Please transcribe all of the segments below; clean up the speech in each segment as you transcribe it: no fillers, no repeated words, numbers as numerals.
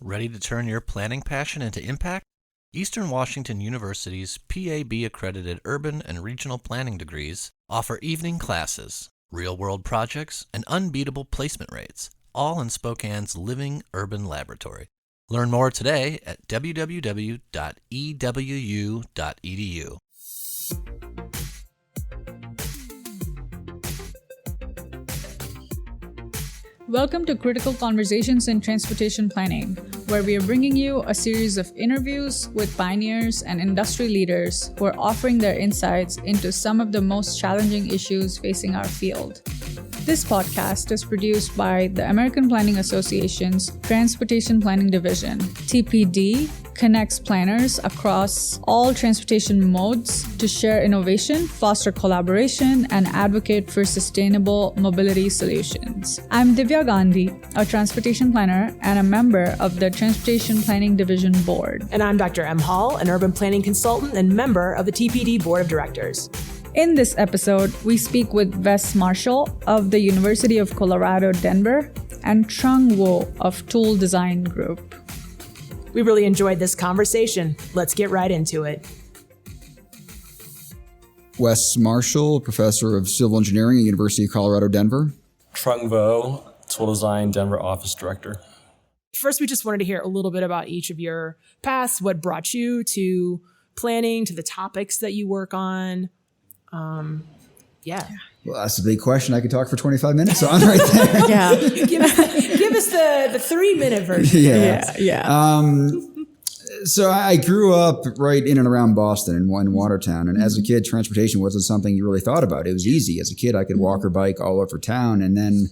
Ready to turn your planning passion into impact? Eastern Washington University's PAB-accredited urban and regional planning degrees offer evening classes, real-world projects, and unbeatable placement rates, all in Spokane's living urban laboratory. Learn more today at www.ewu.edu. Welcome to Critical Conversations in Transportation Planning, where we are bringing you a series of interviews with pioneers and industry leaders who are offering their insights into some of the most challenging issues facing our field. This podcast is produced by the American Planning Association's Transportation Planning Division. TPD connects planners across all transportation modes to share innovation, foster collaboration, and advocate for sustainable mobility solutions. I'm Divya Gandhi, a transportation planner and a member of the Transportation Planning Division Board. And I'm Dr. M. Hall, an urban planning consultant and member of the TPD Board of Directors. In this episode, we speak with Wes Marshall of the University of Colorado, Denver, and Trung Vo of Toole Design Group. We really enjoyed this conversation. Let's get right into it. Wes Marshall, professor of civil engineering at University of Colorado, Denver. Trung Vo, Toole Design, Denver office director. First, we just wanted to hear a little bit about each of your paths, what brought you to planning, to the topics that you work on. Well, that's a big question. I could talk for 25 minutes on right there. Yeah. give us the 3-minute version. So I grew up right in and around Boston in Watertown. And as a kid, transportation wasn't something you really thought about. It was easy. As a kid, I could walk or bike all over town. And then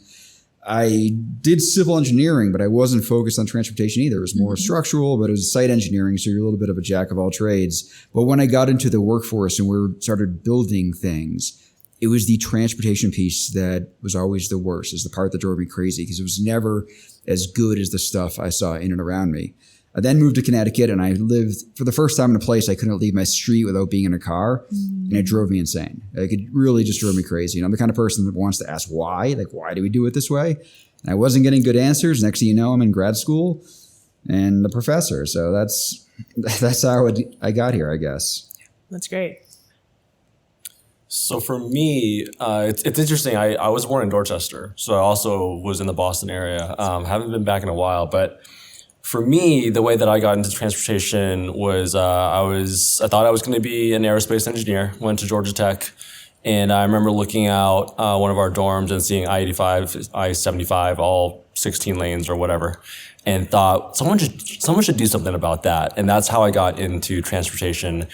I did civil engineering, but I wasn't focused on transportation either. It was more structural, but it was site engineering. So you're a little bit of a jack of all trades. But when I got into the workforce and we started building things, it was the transportation piece that was always the worst, is the part that drove me crazy because it was never as good as the stuff I saw in and around me. I then moved to Connecticut and I lived for the first time in a place I couldn't leave my street without being in a car. And it drove me insane. Like, it really just drove me crazy. And I'm the kind of person that wants to ask why, like, why do we do it this way? And I wasn't getting good answers. Next thing you know, I'm in grad school and a professor. So that's how I got here, I guess. That's great. So for me, it's interesting. I was born in Dorchester, so I also was in the Boston area. Haven't been back in a while, but for me, the way that I got into transportation was I thought I was going to be an aerospace engineer. Went to Georgia Tech, and I remember looking out one of our dorms and seeing I-85, I-75, all 16 lanes or whatever, and thought someone should do something about that. And that's how I got into transportation.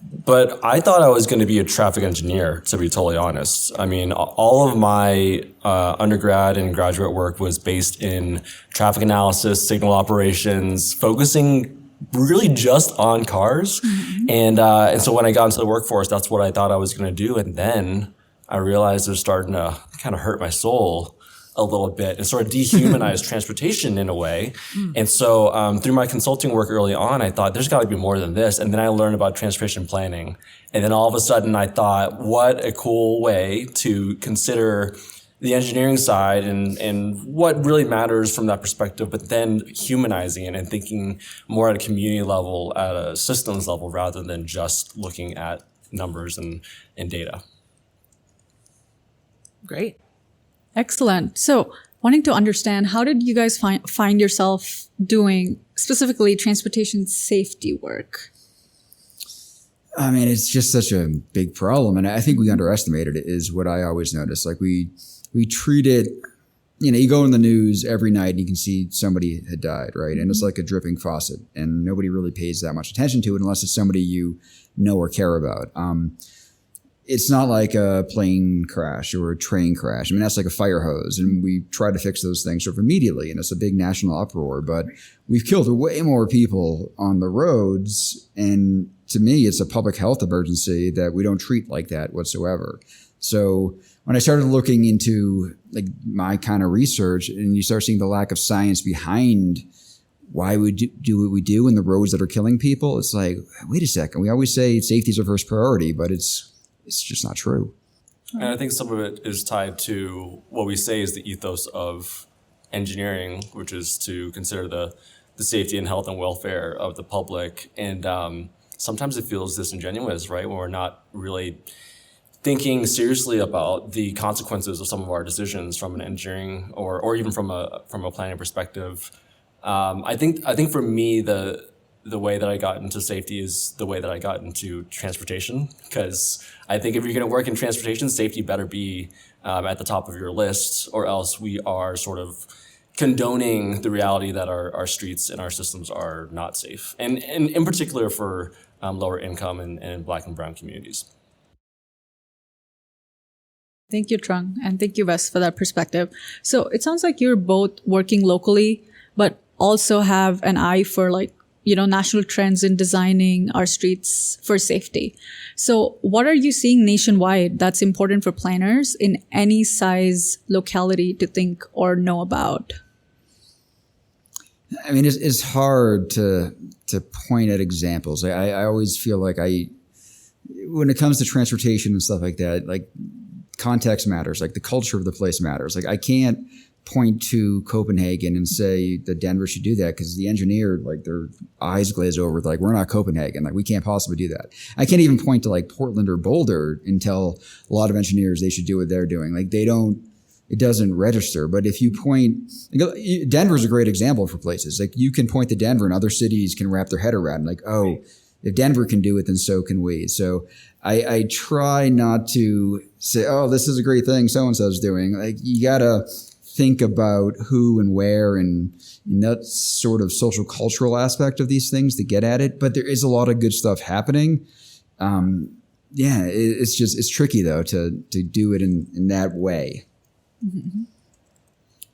But I thought I was going to be a traffic engineer, to be totally honest. I mean, all of my undergrad and graduate work was based in traffic analysis, signal operations, focusing really just on cars. And so when I got into the workforce, that's what I thought I was going to do. And then I realized it was starting to kind of hurt my soul a little bit and sort of dehumanize transportation in a way. And so through my consulting work early on, I thought there's got to be more than this. And then I learned about transportation planning. And then all of a sudden I thought, what a cool way to consider the engineering side and what really matters from that perspective, but then humanizing it and thinking more at a community level, at a systems level, rather than just looking at numbers and data. Great. Excellent. So, wanting to understand, how did you guys find yourself doing specifically transportation safety work? I mean, it's just such a big problem. And I think we underestimated it, is what I always notice. Like, we treat it, you go in the news every night and you can see somebody had died, right? And it's like a dripping faucet and nobody really pays that much attention to it unless it's somebody you know or care about. It's not like a plane crash or a train crash. I mean, that's like a fire hose, and we try to fix those things sort of immediately, and it's a big national uproar. But we've killed way more people on the roads, and to me, it's a public health emergency that we don't treat like that whatsoever. So when I started looking into like my kind of research, and you start seeing the lack of science behind why we do what we do in the roads that are killing people, it's like, wait a second. We always say safety is our first priority, but it's just not true. And I think some of it is tied to what we say is the ethos of engineering, which is to consider the the safety and health and welfare of the public. And sometimes it feels disingenuous, right? When we're not really thinking seriously about the consequences of some of our decisions from an engineering or even from a planning perspective. I think for me, the way that I got into safety is the way that I got into transportation, because I think if you're going to work in transportation, safety better be at the top of your list, or else we are sort of condoning the reality that our streets and our systems are not safe, and in particular for lower income and Black and brown communities. Thank you, Trung, and thank you, Wes, for that perspective. So it sounds like you're both working locally, but also have an eye for national trends in designing our streets for safety. So what are you seeing nationwide that's important for planners in any size locality to think or know about? I mean, it's hard to point at examples. I always feel like when it comes to transportation and stuff like that, like context matters, like the culture of the place matters. Like I can't point to Copenhagen and say that Denver should do that because the engineer, like their eyes glaze over, like we're not Copenhagen, like we can't possibly do that. I can't even point to like Portland or Boulder and tell a lot of engineers they should do what they're doing. Like it doesn't register. But if you point, Denver's a great example for places. Like you can point to Denver and other cities can wrap their head around like, oh, if Denver can do it, then so can we. So I try not to say, oh, this is a great thing so-and-so's doing. Like you gotta think about who and where and that sort of social cultural aspect of these things to get at it. But there is a lot of good stuff happening. It's tricky though to do it in that way. Mm-hmm.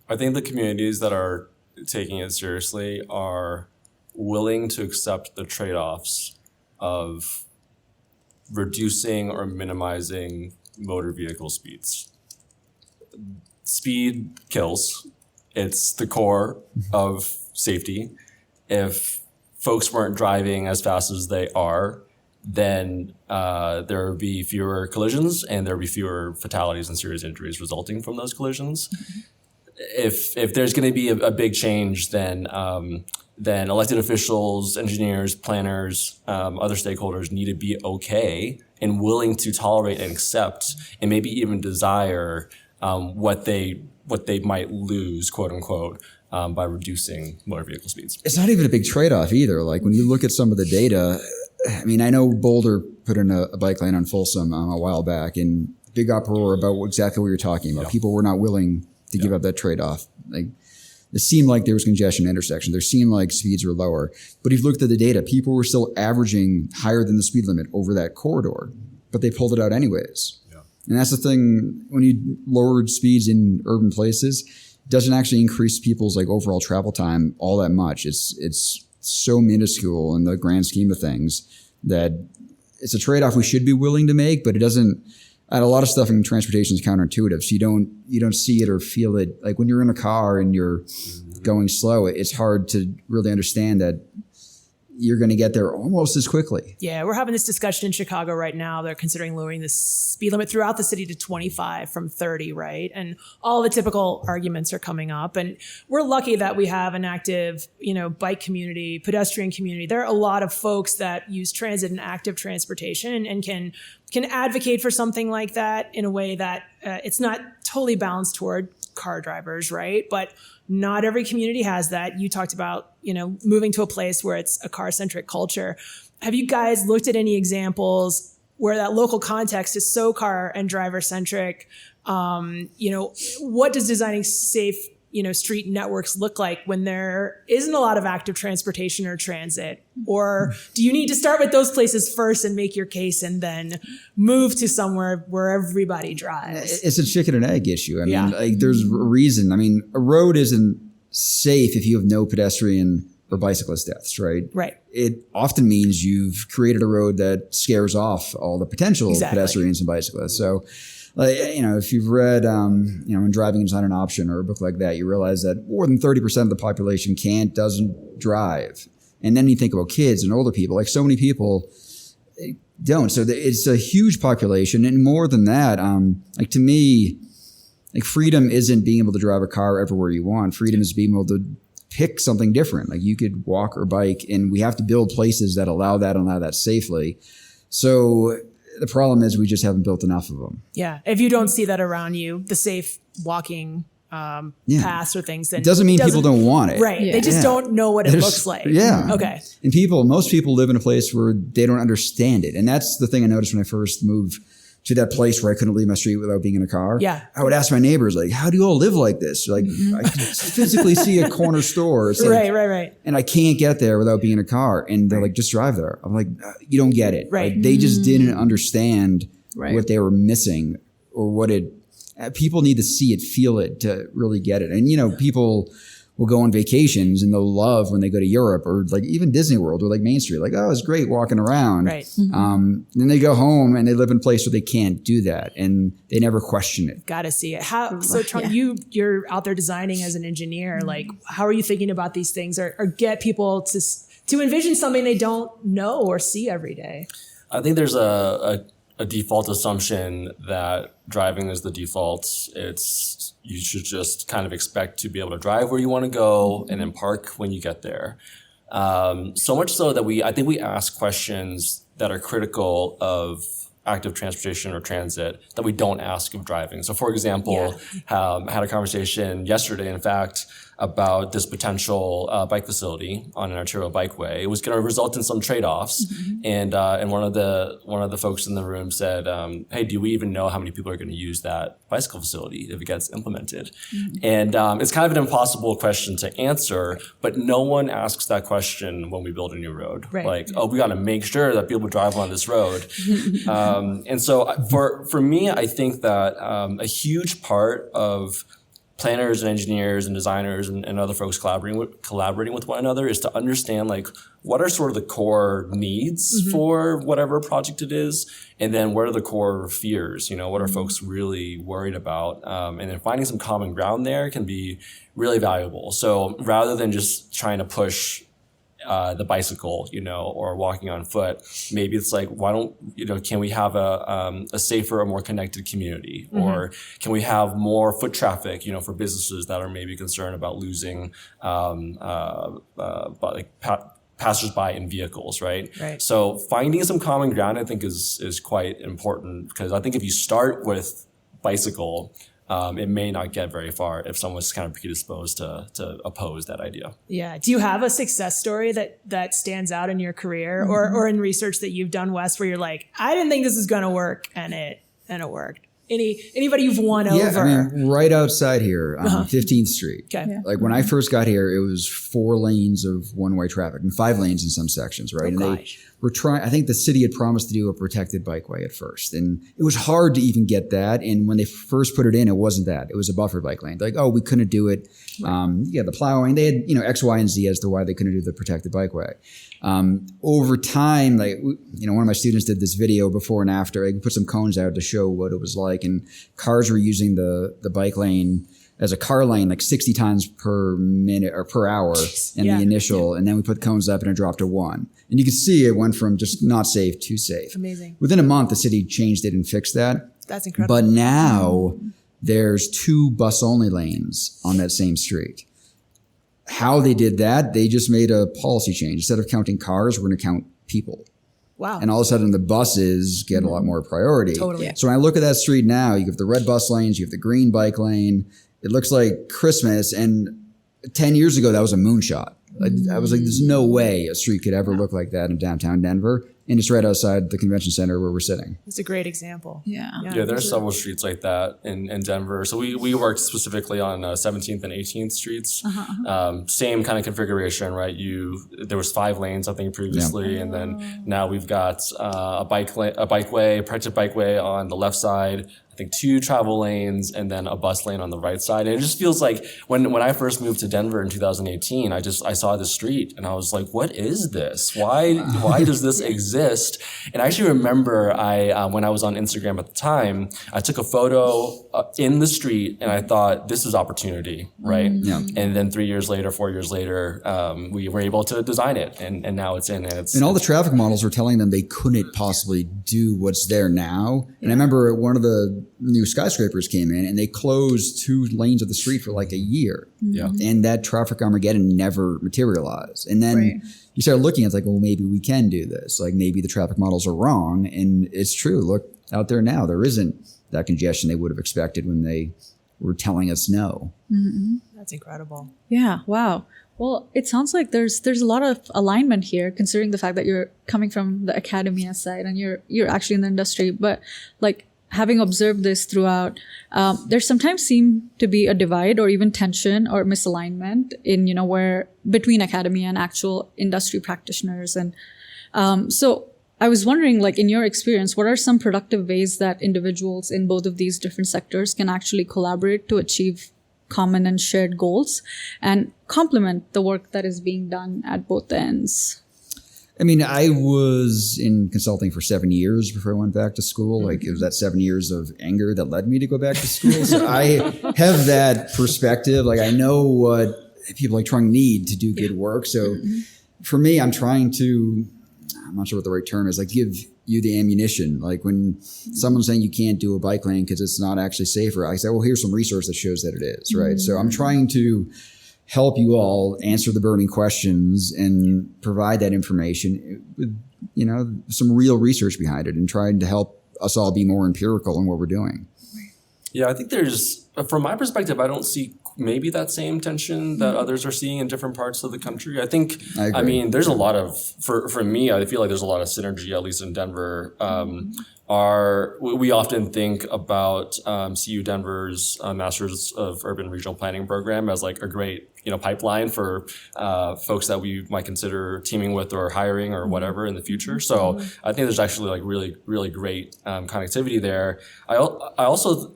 I think the communities that are taking it seriously are willing to accept the trade-offs of reducing or minimizing motor vehicle speeds. Speed kills. It's the core of safety. If folks weren't driving as fast as they are, then there would be fewer collisions and there would be fewer fatalities and serious injuries resulting from those collisions. Mm-hmm. If there's going to be a big change, then elected officials, engineers, planners, other stakeholders need to be okay and willing to tolerate and accept and maybe even desire what they might lose, quote unquote, by reducing motor vehicle speeds. It's not even a big trade-off either. Like when you look at some of the data, I mean, I know Boulder put in a bike lane on Folsom a while back and big uproar about exactly what you're talking about. Yeah. People were not willing to give up that trade-off. Like it seemed like there was congestion in intersections. There seemed like speeds were lower. But if you looked at the data, people were still averaging higher than the speed limit over that corridor, but they pulled it out anyways. Yeah. And that's the thing, when you lowered speeds in urban places, it doesn't actually increase people's like overall travel time all that much. It's so minuscule in the grand scheme of things that it's a trade-off we should be willing to make, but it doesn't. And a lot of stuff in transportation is counterintuitive. So you don't see it or feel it. Like when you're in a car and you're going slow, it's hard to really understand that you're going to get there almost as quickly. Yeah, we're having this discussion in Chicago right now. They're considering lowering the speed limit throughout the city to 25 from 30, right? And all the typical arguments are coming up. And we're lucky that we have an active, bike community, pedestrian community. There are a lot of folks that use transit and active transportation and can advocate for something like that in a way that it's not totally balanced toward car drivers, right? But not every community has that. You talked about, moving to a place where it's a car-centric culture. Have you guys looked at any examples where that local context is so car and driver-centric? What does designing safe, street networks look like when there isn't a lot of active transportation or transit? Or do you need to start with those places first and make your case and then move to somewhere where everybody drives? It's a chicken and egg issue. I mean, there's a reason. I mean, a road isn't safe if you have no pedestrian or bicyclist deaths, right? Right. It often means you've created a road that scares off all the potential pedestrians and bicyclists. So, if you've read, When Driving is Not an Option or a book like that, you realize that more than 30% of the population doesn't drive. And then you think about kids and older people, like so many people don't. So it's a huge population. And more than that, to me, like freedom isn't being able to drive a car everywhere you want. Freedom is being able to pick something different. Like you could walk or bike, and we have to build places that allow that safely. So the problem is we just haven't built enough of them. Yeah. If you don't see that around you, the safe walking paths or things, then it doesn't mean people don't want it. Right. Yeah. They just don't know what it looks like. Yeah. Okay. And most people live in a place where they don't understand it. And that's the thing I noticed when I first moved to that place where I couldn't leave my street without being in a car. Yeah. I would ask my neighbors, like, how do you all live like this? Like, I can physically see a corner store. It's like, right. And I can't get there without being in a car. And they're like, just drive there. I'm like, you don't get it. Right. Like, they just didn't understand what they were missing or what it, people need to see it, feel it to really get it. And, people will go on vacations and they'll love when they go to Europe or like even Disney World or like Main Street, like, oh, it's great walking around. Right. Then they go home and they live in a place where they can't do that and they never question it. Got to see it. So you're out there designing as an engineer, like how are you thinking about these things or get people to envision something they don't know or see every day? I think there's a default assumption that driving is the default. You should just kind of expect to be able to drive where you want to go and then park when you get there. So much so that I think we ask questions that are critical of active transportation or transit that we don't ask of driving. So for example, I had a conversation yesterday, in fact, about this potential bike facility on an arterial bikeway. It was going to result in some trade-offs, and one of the folks in the room said, "Hey, do we even know how many people are going to use that bicycle facility if it gets implemented?" And it's kind of an impossible question to answer, but no one asks that question when we build a new road. Right. Like, oh, we got to make sure that people drive on this road. And so for me, I think that a huge part of planners and engineers and designers and other folks collaborating with one another is to understand like what are sort of the core needs for whatever project it is, and then what are the core fears, what are folks really worried about, and then finding some common ground there can be really valuable. So rather than just trying to push the bicycle, or walking on foot, maybe it's like, why don't, can we have a safer or more connected community? Or can we have more foot traffic, for businesses that are maybe concerned about losing, passersby in vehicles, right? So finding some common ground, I think is quite important, because I think if you start with bicycle, it may not get very far if someone's kind of predisposed to oppose that idea. Yeah. Do you have a success story that stands out in your career or in research that you've done, Wes, where you're like, I didn't think this was going to work and it worked? Anybody you've won over? Yeah, I mean, right outside here on 15th Street. Okay. Yeah. Like when I first got here, it was 4 lanes of one-way traffic and 5 lanes in some sections, right? And they were trying, I think the city had promised to do a protected bikeway at first. And it was hard to even get that. And when they first put it in, it wasn't that. It was a buffer bike lane. Like, oh, we couldn't do it. The plowing, they had, X, Y, and Z as to why they couldn't do the protected bikeway. Over time, like, one of my students did this video before and after. I put some cones out to show what it was like, and cars were using the bike lane as a car lane like 60 times per minute or per hour in the initial, and then we put cones up and it dropped to 1. And you can see it went from just not safe to safe. Amazing. Within a month, the city changed it and fixed that. That's incredible. But now there's 2 bus-only lanes on that same street. How they did that, they just made a policy change. Instead of counting cars, we're going to count people. Wow. And all of a sudden the buses get a lot more priority. Totally. Yeah. So when I look at that street now, you have the red bus lanes, you have the green bike lane. It looks like Christmas. And 10 years ago, that was a moonshot. I was like, there's no way a street could ever look like that in downtown Denver. And it's right outside the convention center where we're sitting. It's a great example. Yeah, there's several streets like that in Denver. So we worked specifically on 17th and 18th streets. Same kind of configuration, right? There was 5 lanes, I think, previously. And then now we've got a bikeway, protected bikeway on the left side, I think 2 travel lanes, and then a bus lane on the right side. And it just feels like when I first moved to Denver in 2018, I saw this street and I was like, what is this? Why does this exist? And I actually remember when I was on Instagram at the time, I took a photo in the street and I thought, this is opportunity, right? Yeah. And then 4 years later, we were able to design it, and now it's in. And all the traffic models were telling them they couldn't possibly do what's there now. And I remember one of the new skyscrapers came in and they closed 2 lanes of the street for like a year. Yeah. And that traffic Armageddon never materialized. And then you start looking at like, well, maybe we can do this. Like maybe the traffic models are wrong. And it's true. Look out there now, there isn't that congestion they would have expected when they were telling us no. That's incredible. Yeah. Wow. Well, it sounds like there's a lot of alignment here, considering the fact that you're coming from the academia side and you're actually in the industry. But like having observed this throughout, there sometimes seem to be a divide or even tension or misalignment in, you know, where between academia and actual industry practitioners. And so I was wondering, like in your experience, what are some productive ways that individuals in both of these different sectors can actually collaborate to achieve common and shared goals and complement the work that is being done at both ends? I mean, I was in consulting for 7 years before I went back to school. Like it was that 7 years of anger that led me to go back to school. So I have that perspective. Like I know what people like Trung need to do good work. So for me, I'm trying to, I'm not sure what the right term is, like give you the ammunition. Like when someone's saying you can't do a bike lane because it's not actually safer, I say, well, here's some research that shows that it is, right? So I'm trying to help you all answer the burning questions and provide that information with, you know, some real research behind it and trying to help us all be more empirical in what we're doing. Yeah, I think there's, from my perspective, I don't see maybe that same tension that others are seeing in different parts of the country. I mean, there's a lot of, for me, I feel like there's a lot of synergy, at least in Denver. We often think about CU Denver's Masters of Urban Regional Planning program as like a great, you know, pipeline for folks that we might consider teaming with or hiring or whatever in the future. So I think there's actually like really, really great connectivity there. I also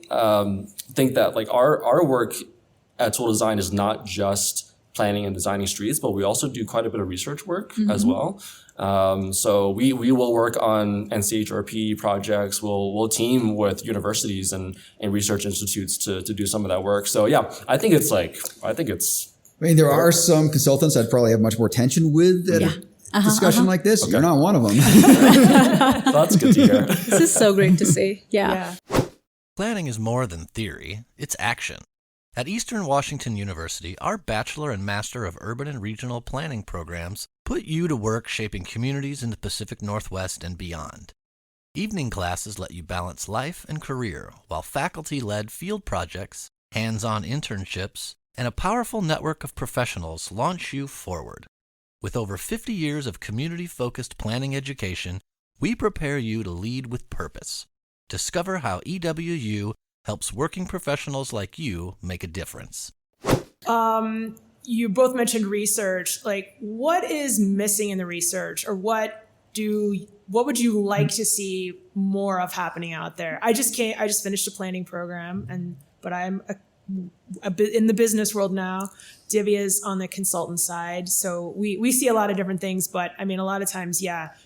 think that like our work at Toole Design is not just planning and designing streets, but we also do quite a bit of research work as well. So we will work on NCHRP projects. We'll team with universities and research institutes to do some of that work. So yeah, I mean, there are some consultants I'd probably have much more tension with at a discussion like this. Okay. You're not one of them. That's good to hear. This is so great to see. Yeah. Planning is more than theory, it's action. At Eastern Washington University, our Bachelor and Master of Urban and Regional Planning programs put you to work shaping communities in the Pacific Northwest and beyond. Evening classes let you balance life and career, while faculty-led field projects, hands-on internships, and a powerful network of professionals launch you forward. With over 50 years of community-focused planning education, we prepare you to lead with purpose. Discover how EWU helps working professionals like you make a difference. You both mentioned research. Like, what is missing in the research, or what would you like to see more of happening out there? I just finished a planning program, but I'm a bit in the business world now. Divya is on the consultant side. So we see a lot of different things, but I mean, a lot of times,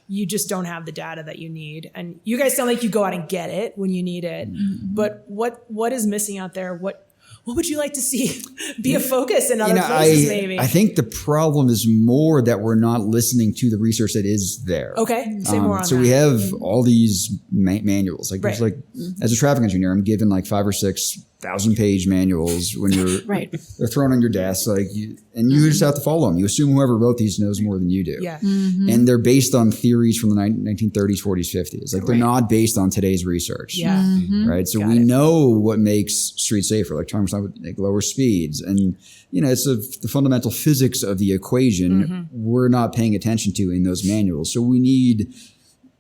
you just don't have the data that you need. And you guys sound like you go out and get it when you need it. But what is missing out there? What would you like to see be a focus in other places, maybe? I think the problem is more that we're not listening to the research that is there. Okay, say more on that. So we have all these manuals. Like there's like, as a traffic engineer, I'm given like 5,000 or 6,000 page manuals when you're they're thrown on your desk, like and you just have to follow them. You assume whoever wrote these knows more than you do. Yeah. And they're based on theories from the 1930s, 40s, 50s. Like they're not based on today's research. Yeah. Right. So we know what makes streets safer, like talking about like lower speeds, and you know, it's the fundamental physics of the equation we're not paying attention to in those manuals. So we need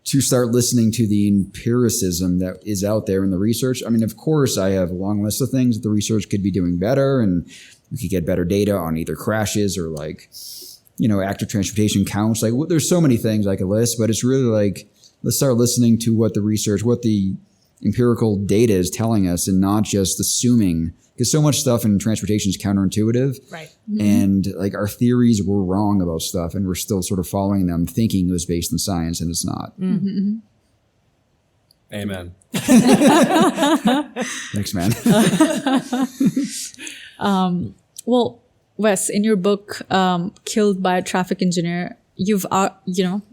to start listening to the empiricism that is out there in the research. I mean, of course, I have a long list of things that the research could be doing better, and we could get better data on either crashes or like, you know, active transportation counts. Like there's so many things I could list, but it's really like, let's start listening to what the research, what the empirical data is telling us, and not just assuming, because so much stuff in transportation is counterintuitive. Right. And like our theories were wrong about stuff, and we're still sort of following them, thinking it was based in science, and it's not. Amen. Thanks, man. Well, Wes, in your book, Killed by a Traffic Engineer, you've,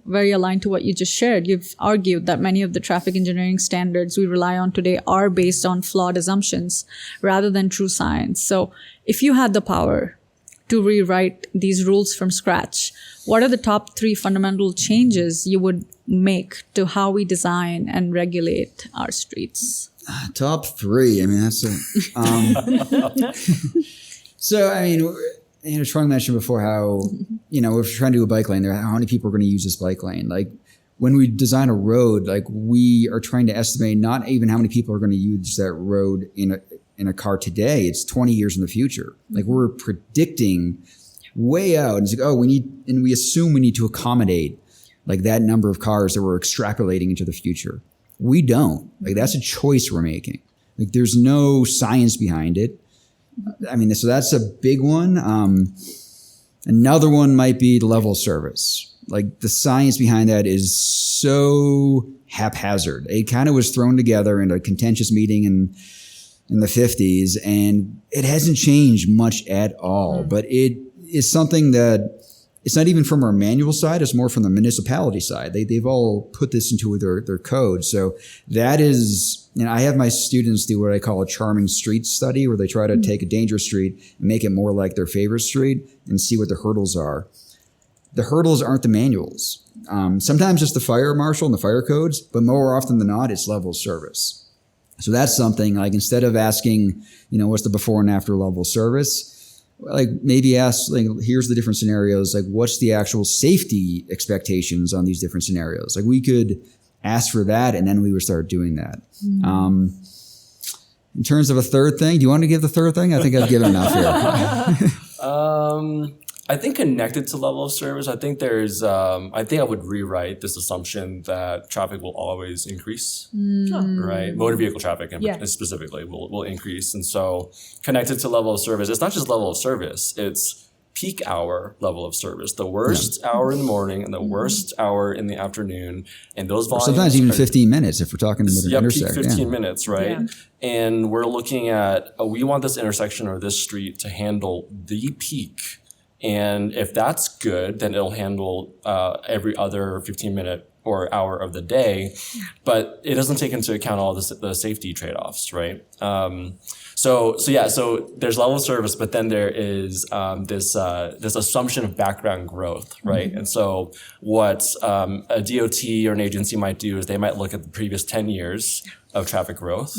very aligned to what you just shared. You've argued that many of the traffic engineering standards we rely on today are based on flawed assumptions rather than true science. So if you had the power to rewrite these rules from scratch, what are the top 3 fundamental changes you would make to how we design and regulate our streets? Top 3. I mean, that's so, I mean, Trung mentioned before how, if you're trying to do a bike lane, how many people are going to use this bike lane? Like, when we design a road, like, we are trying to estimate not even how many people are going to use that road in a car today. It's 20 years in the future. Like, we're predicting way out. And it's like, we assume we need to accommodate like that number of cars that we're extrapolating into the future. We don't. Like, that's a choice we're making. Like, there's no science behind it. I mean, so that's a big one. Another one might be the level of service. Like, the science behind that is so haphazard. It kind of was thrown together in a contentious meeting in the 50s, and it hasn't changed much at all. But it is something that it's not even from our manual side. It's more from the municipality side. They've all put this into their code. So that is, I have my students do what I call a charming street study, where they try to take a dangerous street and make it more like their favorite street and see what the hurdles are. The hurdles aren't the manuals. Sometimes it's the fire marshal and the fire codes, but more often than not, it's level of service. So that's something like, instead of asking, what's the before and after level of service, like, maybe ask, like, here's the different scenarios. Like, what's the actual safety expectations on these different scenarios? Like, we could ask for that, and then we would start doing that. In terms of a third thing, do you want to give the third thing? I think I've given enough here. I think connected to level of service, I think I think I would rewrite this assumption that traffic will always increase, right? Motor vehicle traffic specifically will increase. And so connected to level of service, it's not just level of service, it's peak hour level of service, the worst hour in the morning and the worst hour in the afternoon. And those volumes. Sometimes even 15 minutes if we're talking about an intersection. Peak 15 minutes, right? Yeah. And we're looking at, we want this intersection or this street to handle the peak. And if that's good, then it'll handle every other 15-minute or hour of the day. But it doesn't take into account all the safety trade-offs, right? So there's level of service, but then there is this assumption of background growth, right? And so what a DOT or an agency might do is they might look at the previous 10 years of traffic growth,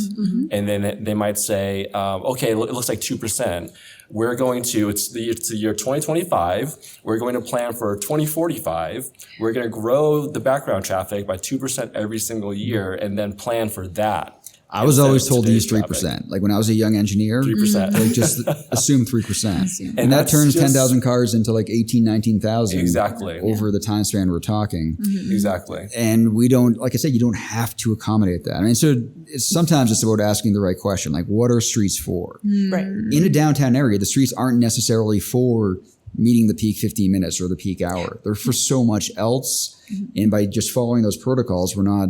and then they might say, okay, it looks like 2%. We're going to, it's the year 2025. We're going to plan for 2045. We're going to grow the background traffic by 2% every single year, and then plan for that. I was always told to use 3%. Like, when I was a young engineer, 3%. Like, just assume 3%. And that turns 10,000 cars into like 18, 19,000. Exactly. Over the time span we're talking. Exactly. And we don't, like I said, you don't have to accommodate that. I mean, so sometimes it's about asking the right question. Like, what are streets for? Right. In a downtown area, the streets aren't necessarily for meeting the peak 15 minutes or the peak hour. They're for so much else. And by just following those protocols, we're not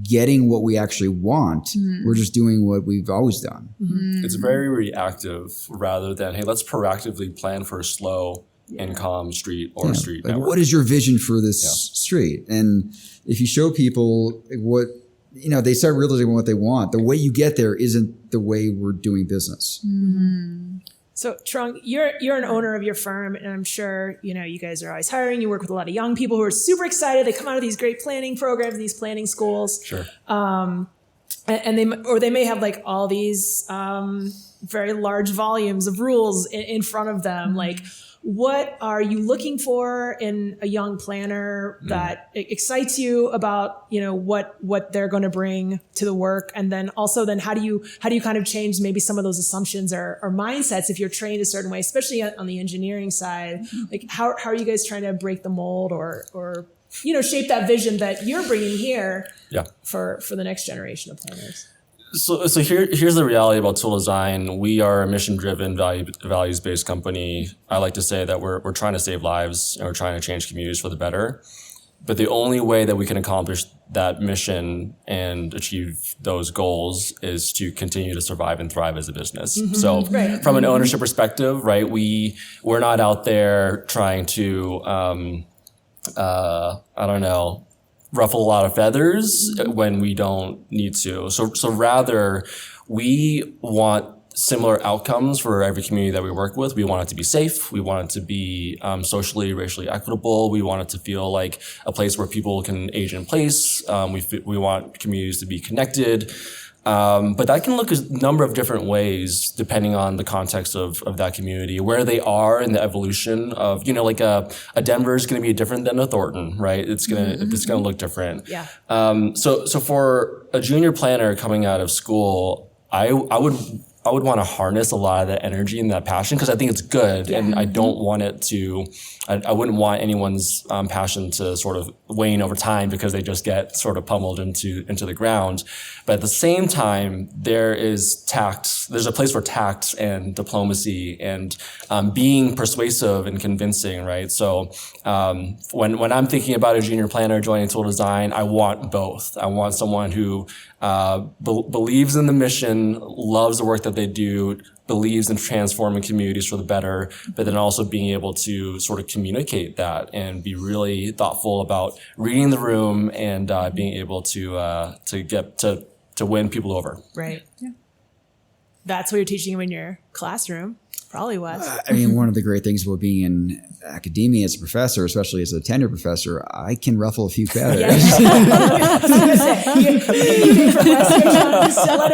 getting what we actually want. We're just doing what we've always done. It's very reactive rather than, hey, let's proactively plan for a slow and calm street or street like, network. what is your vision for this street? And if you show people what, they start realizing what they want. The way you get there isn't the way we're doing business. So Trung, you're an owner of your firm, and I'm sure, you guys are always hiring. You work with a lot of young people who are super excited. They come out of these great planning programs, these planning schools. Sure. And they may have like all these very large volumes of rules in front of them. Like, what are you looking for in a young planner that excites you about, what they're going to bring to the work? And then also how do you kind of change maybe some of those assumptions or mindsets if you're trained a certain way, especially on the engineering side? Like, how are you guys trying to break the mold or shape that vision that you're bringing here for the next generation of planners? So here's the reality about Toole Design. We are a mission-driven, values-based company. I like to say that we're trying to save lives and we're trying to change communities for the better. But the only way that we can accomplish that mission and achieve those goals is to continue to survive and thrive as a business. So from an ownership perspective, right, we're not out there trying to I don't know, ruffle a lot of feathers when we don't need to. So rather, we want similar outcomes for every community that we work with. We want it to be safe. We want it to be socially, racially equitable. We want it to feel like a place where people can age in place. We want communities to be connected. But that can look a number of different ways depending on the context of that community, where they are in the evolution of, like a Denver is going to be different than a Thornton, right? It's going to look different. Yeah. So for a junior planner coming out of school, I would want to harness a lot of that energy and that passion because I think it's good, and I don't want it to. I wouldn't want anyone's passion to sort of wane over time because they just get sort of pummeled into the ground. But at the same time, there is tact. There's a place for tact and diplomacy and being persuasive and convincing, right? So when I'm thinking about a junior planner joining Toole Design, I want both. I want someone who believes in the mission, loves the work that they do, believes in transforming communities for the better, but then also being able to sort of communicate that and be really thoughtful about reading the room and being able to get to win people over. Right. Yeah. That's what you're teaching them in your classroom. Probably was. I mean, one of the great things about being in academia as a professor, especially as a tenure professor, I can ruffle a few feathers. Let him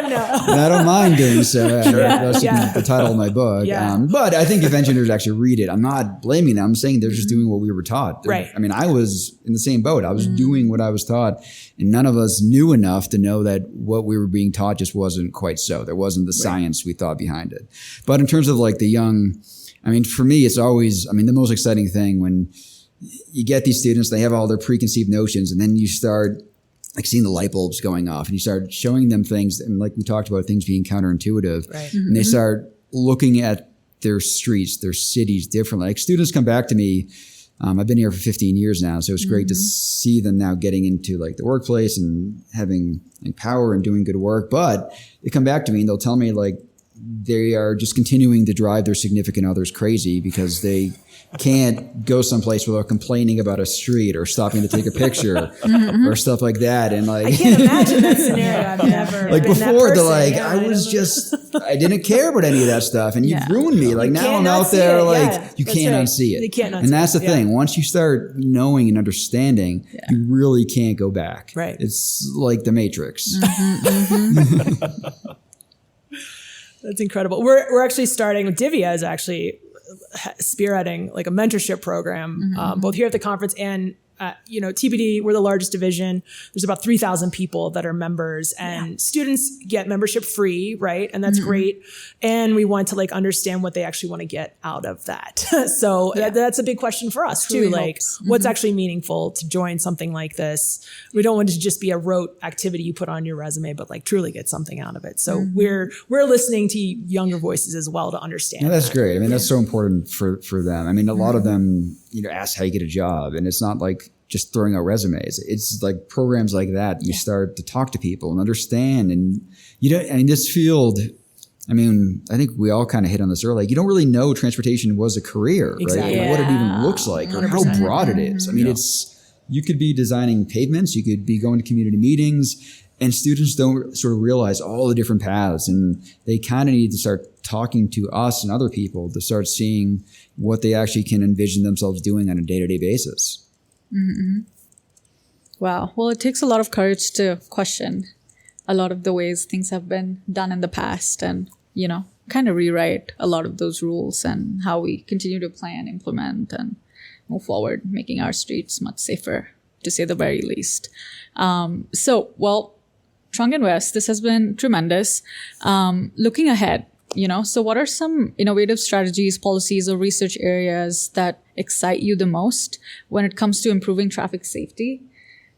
know. And I don't mind doing so. That's the title of my book. Yeah. But I think if engineers actually read it, I'm not blaming them. I'm saying they're just doing what we were taught. Right. I mean, I was in the same boat. I was doing what I was taught, and none of us knew enough to know that what we were being taught just wasn't quite so. There wasn't the science we thought behind it. But in terms of like the young, I mean, for me, it's always, the most exciting thing when you get these students, they have all their preconceived notions, and then you start like seeing the light bulbs going off and you start showing them things. And like we talked about, things being counterintuitive, right. And they start looking at their streets, their cities differently. Like students come back to me. I've been here for 15 years now, so it's great to see them now getting into like the workplace and having like power and doing good work. But they come back to me and they'll tell me like, they are just continuing to drive their significant others crazy because they can't go someplace without complaining about a street or stopping to take a picture or stuff like that. And like, I can't imagine that scenario. I've never like been before, that person. I didn't care about any of that stuff, and you've ruined me. Like now I'm out there, you can't unsee it. You can't unsee and that's the it. thing. Once you start knowing and understanding, you really can't go back. Right. It's like the Matrix. That's incredible. We're actually starting. Divya is actually spearheading like a mentorship program, both here at the conference and TBD. We're the largest division. There's about 3,000 people that are members, and students get membership free, right? And that's great. And we want to like understand what they actually want to get out of that. So that's a big question for us too. Like, what's actually meaningful to join something like this? We don't want it to just be a rote activity you put on your resume, but like truly get something out of it. So we're listening to younger voices as well to understand. Yeah, that's great. I mean, that's so important for them. I mean, a lot of them, ask how you get a job, and it's not like just throwing out resumes. It's like programs like that. You start to talk to people and understand, and this field, I think we all kind of hit on this earlier. Like, you don't really know transportation was a career, exactly. right? Like what it even looks like or how broad it is. I mean, you could be designing pavements, you could be going to community meetings, and students don't sort of realize all the different paths, and they kind of need to start talking to us and other people to start seeing what they actually can envision themselves doing on a day-to-day basis. Wow. Well, it takes a lot of courage to question a lot of the ways things have been done in the past and, kind of rewrite a lot of those rules and how we continue to plan, implement, and move forward, making our streets much safer, to say the very least. Trung and Wes, this has been tremendous. Looking ahead, so what are some innovative strategies, policies, or research areas that excite you the most when it comes to improving traffic safety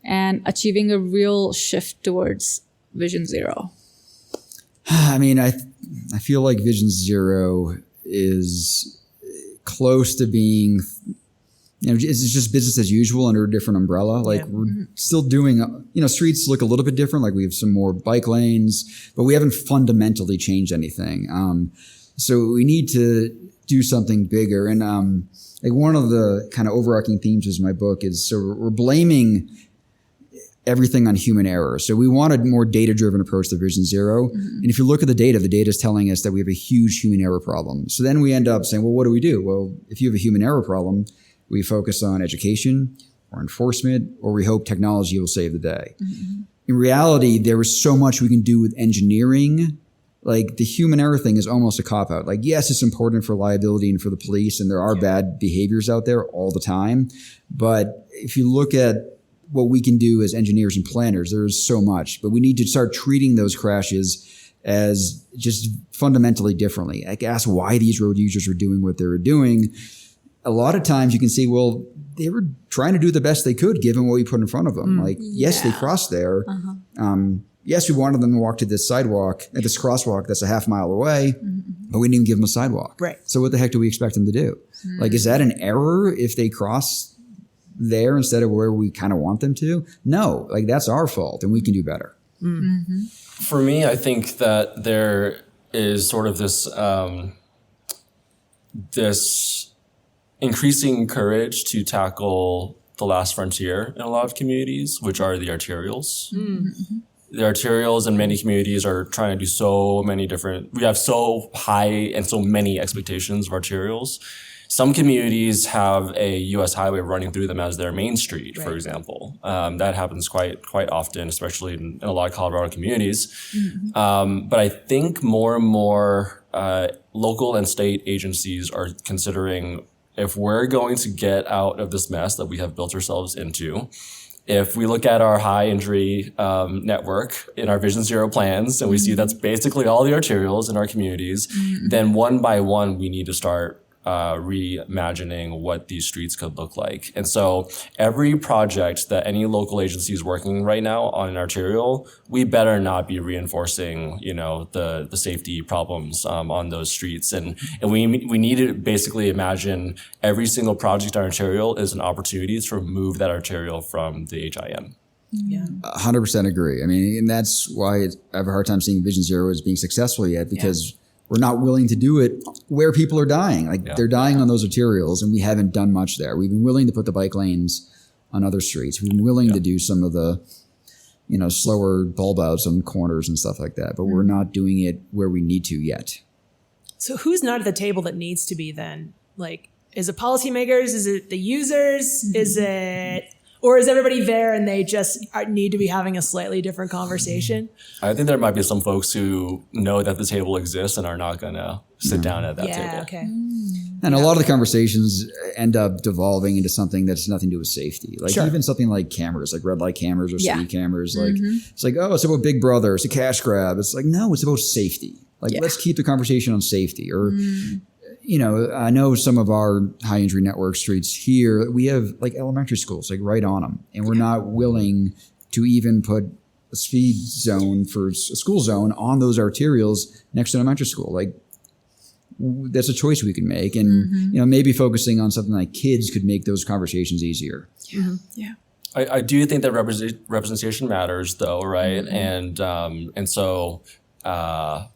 and achieving a real shift towards Vision Zero? I feel like Vision Zero is close to being, it's just business as usual under a different umbrella. Like we're still doing, streets look a little bit different. Like we have some more bike lanes, but we haven't fundamentally changed anything. So we need to do something bigger. And like one of the kind of overarching themes of my book is, so we're blaming everything on human error. So we want a more data-driven approach to Vision Zero. And if you look at the data is telling us that we have a huge human error problem. So then we end up saying, well, what do? Well, if you have a human error problem, we focus on education or enforcement, or we hope technology will save the day. In reality, there is so much we can do with engineering. Like the human error thing is almost a cop-out. Like, yes, it's important for liability and for the police, and there are bad behaviors out there all the time. But if you look at what we can do as engineers and planners, there's so much. But we need to start treating those crashes as just fundamentally differently. Like, ask why these road users are doing what they were doing. A lot of times you can see, well, they were trying to do the best they could given what we put in front of them. Yes, they crossed there. Yes, we wanted them to walk to this sidewalk, at this crosswalk that's a half mile away, but we didn't give them a sidewalk. Right. So what the heck do we expect them to do? Like, is that an error if they cross there instead of where we kind of want them to? No, like that's our fault and we can do better. For me, I think that there is sort of this this increasing courage to tackle the last frontier in a lot of communities, which are the arterials. The arterials in many communities are trying to do so many different, we have so high and so many expectations of arterials. Some communities have a U.S. highway running through them as their main street, for example. That happens quite often, especially in a lot of Colorado communities. But I think more and more local and state agencies are considering, if we're going to get out of this mess that we have built ourselves into, if we look at our high injury network in our Vision Zero plans and we see that's basically all the arterials in our communities, then one by one we need to start reimagining what these streets could look like. And so every project that any local agency is working right now on an arterial, we better not be reinforcing, the safety problems on those streets. And we need to basically imagine every single project on arterial is an opportunity to remove that arterial from the HIN. Yeah. 100% agree. I mean, and that's why I have a hard time seeing Vision Zero as being successful yet, because we're not willing to do it where people are dying. Like they're dying on those arterials and we haven't done much there. We've been willing to put the bike lanes on other streets. We've been willing to do some of the, slower bulb outs on corners and stuff like that, but we're not doing it where we need to yet. So who's not at the table that needs to be then? Like, is it policymakers? Is it the users? Or is everybody there and they just need to be having a slightly different conversation? I think there might be some folks who know that the table exists and are not going to sit down at that table. Yeah, okay. And a lot of the conversations end up devolving into something that's nothing to do with safety. Like even something like cameras, like red light cameras or speed cameras. Like it's like, oh, it's about Big Brother. It's a cash grab. It's like, no, it's about safety. Like let's keep the conversation on safety. Or I know some of our high injury network streets here, we have like elementary schools like right on them. And we're not willing to even put a speed zone for a school zone on those arterials next to an elementary school. Like that's a choice we can make. And, maybe focusing on something like kids could make those conversations easier. I do think that representation matters though, right? And so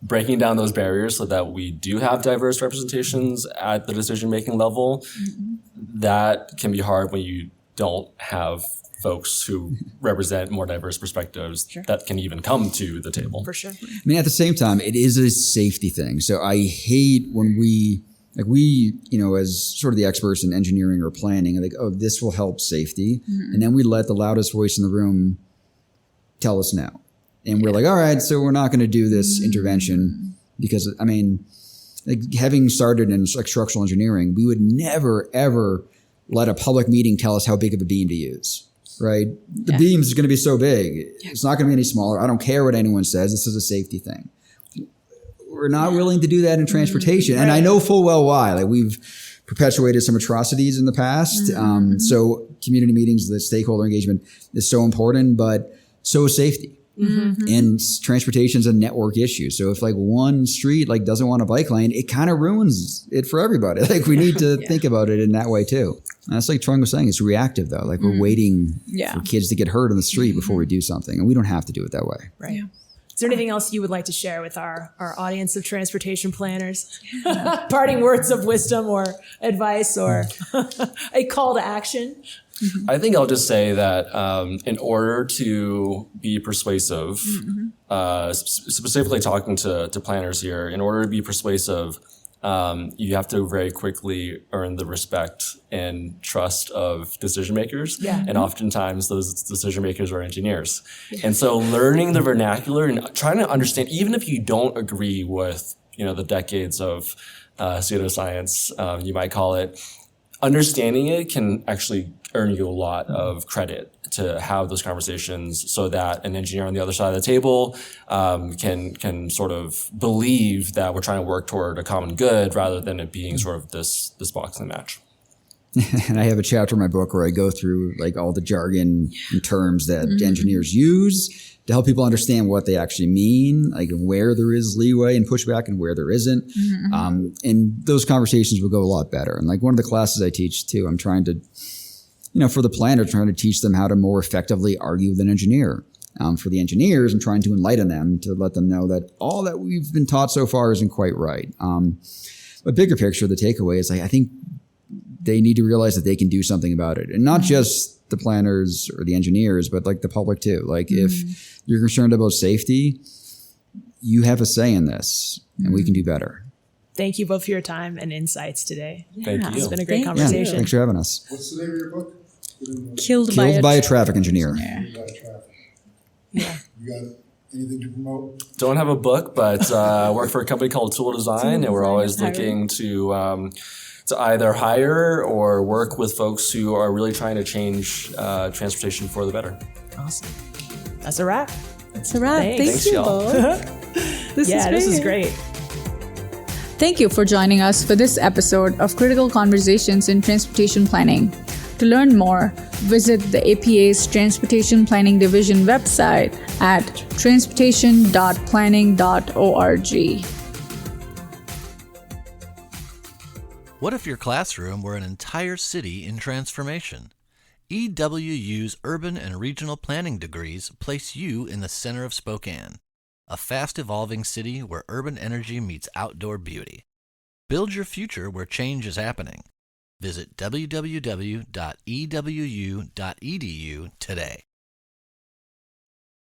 breaking down those barriers so that we do have diverse representations at the decision-making level, that can be hard when you don't have folks who represent more diverse perspectives that can even come to the table. For sure. I mean, at the same time, it is a safety thing. So I hate when we, as sort of the experts in engineering or planning, are like, oh, this will help safety. And then we let the loudest voice in the room tell us no. And we're like, all right, so we're not going to do this intervention because, like having started in like structural engineering, we would never, ever let a public meeting tell us how big of a beam to use, right? The beam is going to be so big. It's not going to be any smaller. I don't care what anyone says. This is a safety thing. We're not willing to do that in transportation. And I know full well why. Like we've perpetuated some atrocities in the past. So community meetings, the stakeholder engagement is so important, but so is safety. And transportation is a network issue. So if like one street like doesn't want a bike lane, it kind of ruins it for everybody. Like we need to think about it in that way too. And that's like Trung was saying, it's reactive though. Like we're waiting for kids to get hurt on the street before we do something, and we don't have to do it that way. Right. Is there anything else you would like to share with our audience of transportation planners? Parting words of wisdom or advice or a call to action? I think I'll just say that in order to be persuasive, specifically talking to planners here, in order to be persuasive, you have to very quickly earn the respect and trust of decision makers. Yeah. And oftentimes those decision makers are engineers. And so learning the vernacular and trying to understand, even if you don't agree with, the decades of pseudoscience, you might call it, understanding it can actually earn you a lot of credit to have those conversations so that an engineer on the other side of the table can sort of believe that we're trying to work toward a common good rather than it being sort of this boxing match. And I have a chapter in my book where I go through like all the jargon and terms that engineers use to help people understand what they actually mean, like where there is leeway and pushback and where there isn't. And those conversations will go a lot better. And like one of the classes I teach too, I'm trying to, for the planner, trying to teach them how to more effectively argue with an engineer. For the engineers, I'm trying to enlighten them to let them know that all that we've been taught so far isn't quite right. A bigger picture, the takeaway is I think they need to realize that they can do something about it. And not just the planners or the engineers, but like the public too. Like if you're concerned about safety, you have a say in this and we can do better. Thank you both for your time and insights today. Thank you. It's been a great Yeah, conversation. thanks for having us. What's the name of your book? Killed By a traffic engineer. You got traffic. Yeah. You got anything to promote? Don't have a book, but I work for a company called Toole Design, and we're always looking to either hire or work with folks who are really trying to change transportation for the better. Awesome. That's a wrap. That's a wrap. Thanks. Thank you y'all. both. This is great. Thank you for joining us for this episode of Critical Conversations in Transportation Planning. To learn more, visit the APA's Transportation Planning Division website at transportation.planning.org. What if your classroom were an entire city in transformation? EWU's urban and regional planning degrees place you in the center of Spokane, a fast-evolving city where urban energy meets outdoor beauty. Build your future where change is happening. Visit www.ewu.edu today.